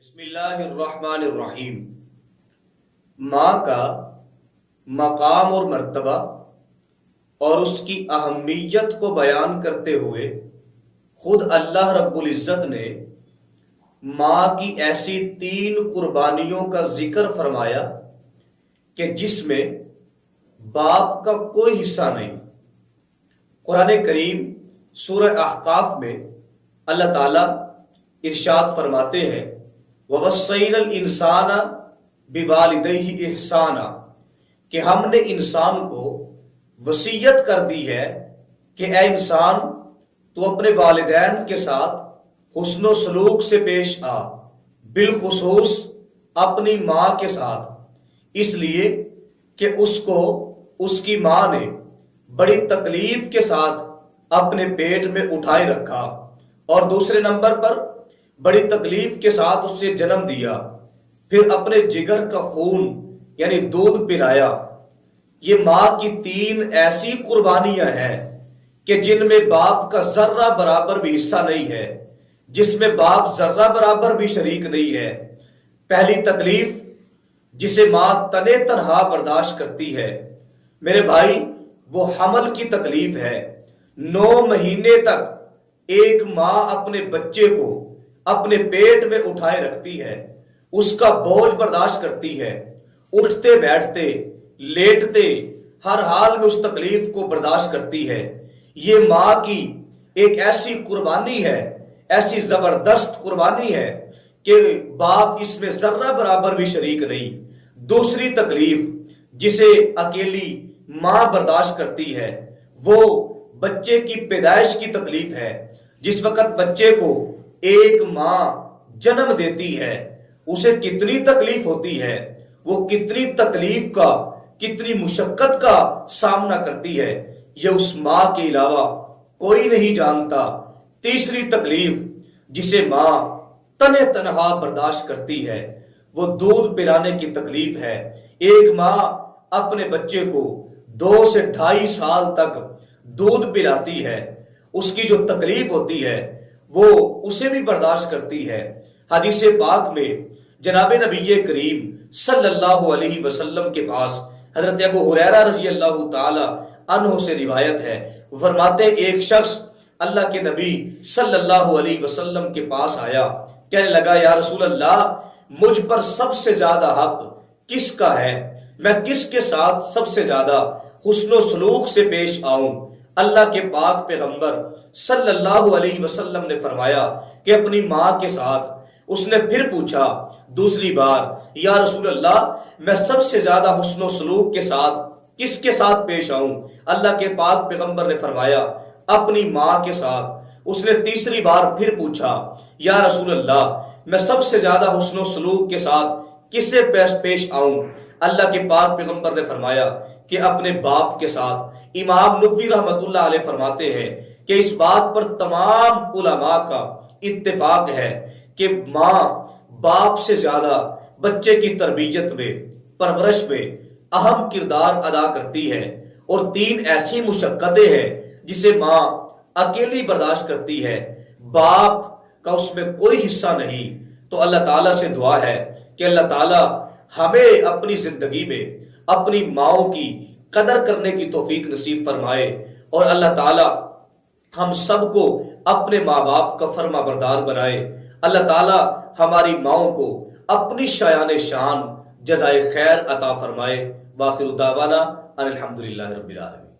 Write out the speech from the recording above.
بسم اللہ الرحمن الرحیم۔ ماں کا مقام اور مرتبہ اور اس کی اہمیت کو بیان کرتے ہوئے خود اللہ رب العزت نے ماں کی ایسی 3 قربانیوں کا ذکر فرمایا کہ جس میں باپ کا کوئی حصہ نہیں۔ قرآن کریم سورہ احقاف میں اللہ تعالیٰ ارشاد فرماتے ہیں وَوَصَّيْنَا الْإِنسَانَ بِوَالِدَيْهِ إِحْسَانًا کہ ہم نے انسان کو وصیت کر دی ہے کہ اے انسان تو اپنے والدین کے ساتھ حسن و سلوک سے پیش آ، بالخصوص اپنی ماں کے ساتھ، اس لیے کہ اس کو اس کی ماں نے بڑی تکلیف کے ساتھ اپنے پیٹ میں اٹھائے رکھا، اور دوسرے نمبر پر بڑی تکلیف کے ساتھ اسے جنم دیا، پھر اپنے جگر کا خون یعنی دودھ پلایا۔ یہ ماں کی 3 ایسی قربانیاں ہیں کہ جن میں باپ کا ذرہ برابر بھی حصہ نہیں ہے، جس میں باپ ذرہ برابر بھی شریک نہیں ہے۔ پہلی تکلیف جسے ماں تنے تنہا برداشت کرتی ہے میرے بھائی، وہ حمل کی تکلیف ہے۔ 9 مہینے تک ایک ماں اپنے بچے کو اپنے پیٹ میں اٹھائے رکھتی ہے، اس کا بوجھ برداشت کرتی ہے، اٹھتے بیٹھتے لیٹتے ہر حال میں اس تکلیف کو برداشت کرتی ہے۔ یہ ماں کی ایک ایسی قربانی ہے، ایسی زبردست قربانی ہے کہ باپ اس میں ذرہ برابر بھی شریک نہیں۔ دوسری تکلیف جسے اکیلی ماں برداشت کرتی ہے وہ بچے کی پیدائش کی تکلیف ہے۔ جس وقت بچے کو ایک ماں جنم دیتی ہے اسے کتنی تکلیف ہوتی ہے، وہ کتنی تکلیف کا، کتنی مشقت کا سامنا کرتی ہے، یہ اس ماں کے علاوہ کوئی نہیں جانتا۔ تیسری تکلیف جسے ماں تنے تنہا برداشت کرتی ہے وہ دودھ پلانے کی تکلیف ہے۔ ایک ماں اپنے بچے کو 2 سے 2.5 سال تک دودھ پلاتی ہے، اس کی جو تکلیف ہوتی ہے وہ اسے بھی برداشت کرتی ہے۔ حدیث پاک میں جناب نبی کریم صلی اللہ علیہ وسلم کے پاس حضرت ابو ہریرہ رضی اللہ تعالی عنہ سے روایت ہے، وہ فرماتے ایک شخص اللہ کے نبی صلی اللہ علیہ وسلم کے پاس آیا، کہنے لگا یا رسول اللہ مجھ پر سب سے زیادہ حق کس کا ہے، میں کس کے ساتھ سب سے زیادہ حسن و سلوک سے پیش آؤں؟ اللہ کے پاک پیغمبر صلی اللہ علیہ وسلم نے فرمایا کہ اپنی ماں کے ساتھ۔ اس نے پھر پوچھا دوسری بار یا رسول اللہ میں سب سے زیادہ حسن و سلوک کے ساتھ کس کے ساتھ پیش آؤں؟ اللہ کے پاک پیغمبر نے فرمایا اپنی ماں کے ساتھ۔ اس نے تیسری بار پھر پوچھا یا رسول اللہ میں سب سے زیادہ حسن و سلوک کے ساتھ کس سے پیش آؤں؟ اللہ کے پاک پیغمبر نے فرمایا کہ اپنے باپ کے ساتھ۔ امام نووی رحمۃ اللہ علیہ فرماتے ہیں کہ اس بات پر تمام علماء کا اتفاق ہے کہ ماں باپ سے زیادہ بچے کی تربیت میں، پرورش میں اہم کردار ادا کرتی ہے، اور 3 ایسی مشقتیں ہیں جسے ماں اکیلی برداشت کرتی ہے، باپ کا اس میں کوئی حصہ نہیں۔ تو اللہ تعالیٰ سے دعا ہے کہ اللہ تعالیٰ ہمیں اپنی زندگی میں اپنی ماؤں کی قدر کرنے کی توفیق نصیب فرمائے، اور اللہ تعالیٰ ہم سب کو اپنے ماں باپ کا فرما بردار بنائے۔ اللہ تعالیٰ ہماری ماؤں کو اپنی شایان شان جزائے خیر عطا فرمائے۔ وآخر دعوانا ان الحمدللہ رب العالمین۔